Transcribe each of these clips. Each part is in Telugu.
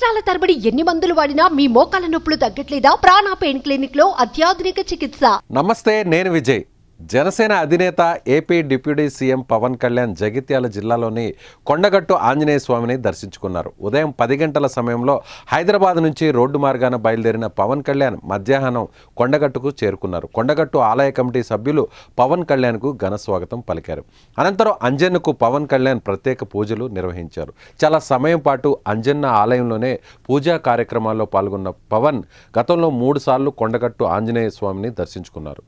సంవత్సరాల తరబడి ఎన్ని మందులు వాడినా మీ మోకాల నొప్పులు తగ్గట్లేదా? ప్రాణ పెయిన్ క్లినిక్ లో అత్యాధునిక చికిత్స. నమస్తే, నేను విజయ్. జనసేన అధినేత AP deputy CM Pawan Kalyan Jagtial జిల్లాలోని కొండగట్టు ఆంజనేయ స్వామిని దర్శించుకున్నారు. ఉదయం 10 గంటల సమయంలో హైదరాబాద్ నుంచి రోడ్డు మార్గాన బయలుదేరిన పవన్ కళ్యాణ్ మధ్యాహ్నం కొండగట్టుకు చేరుకున్నారు. కొండగట్టు ఆలయ కమిటీ సభ్యులు పవన్ కళ్యాణ్కు ఘన స్వాగతం పలికారు. అనంతరం అంజన్నకు పవన్ కళ్యాణ్ ప్రత్యేక పూజలు నిర్వహించారు. చాలా సమయం పాటు అంజన్న ఆలయంలోనే పూజా కార్యక్రమాల్లో పాల్గొన్న పవన్ గతంలో 3 సార్లు కొండగట్టు ఆంజనేయ స్వామిని దర్శించుకున్నారు.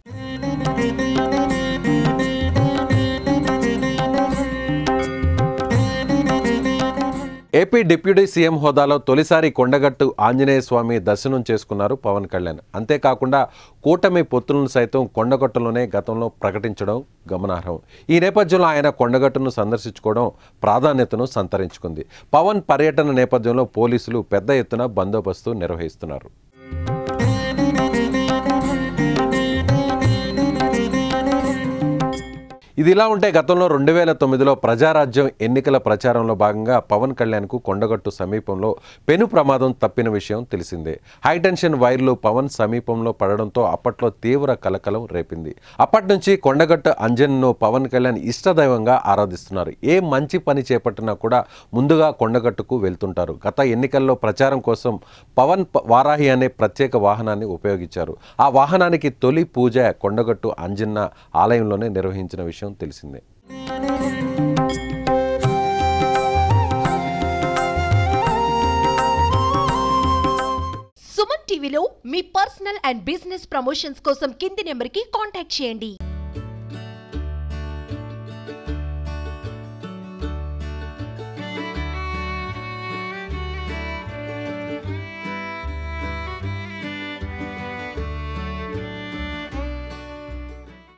ఏపీ డిప్యూటీ సీఎం హోదాలో తొలిసారి కొండగట్టు ఆంజనేయ స్వామి దర్శనం చేసుకున్నారు పవన్ కళ్యాణ్. అంతేకాకుండా కూటమి పొత్తులను సైతం కొండగట్టులోనే గతంలో ప్రకటించడం గమనార్హం. ఈ నేపథ్యంలో ఆయన కొండగట్టును సందర్శించుకోవడం ప్రాధాన్యతను సంతరించుకుంది. పవన్ పర్యటన నేపథ్యంలో పోలీసులు పెద్ద ఎత్తున బందోబస్తు నిర్వహిస్తున్నారు. ఇదిలా ఉంటే గతంలో 2009లో ప్రజారాజ్యం ఎన్నికల ప్రచారంలో భాగంగా పవన్ కళ్యాణ్కు కొండగట్టు సమీపంలో పెను ప్రమాదం తప్పిన విషయం తెలిసిందే. హైటెన్షన్ వైర్లు పవన్ సమీపంలో పడడంతో అప్పట్లో తీవ్ర కలకలం రేపింది. అప్పటి నుంచి కొండగట్టు అంజన్ను పవన్ కళ్యాణ్ ఇష్టదైవంగా ఆరాధిస్తున్నారు. ఏ మంచి పని చేపట్టినా కూడా ముందుగా కొండగట్టుకు వెళ్తుంటారు. గత ఎన్నికల్లో ప్రచారం కోసం పవన్ వారాహి అనే ప్రత్యేక వాహనాన్ని ఉపయోగించారు. ఆ వాహనానికి తొలి పూజ కొండగట్టు అంజన్న ఆలయంలోనే నిర్వహించిన విషయం తెలిసిందే. సుమన్ టీవీలో మీ పర్సనల్ అండ్ బిజినెస్ ప్రమోషన్స్ కోసం కింది నెంబర్కి కాంటాక్ట్ చేయండి.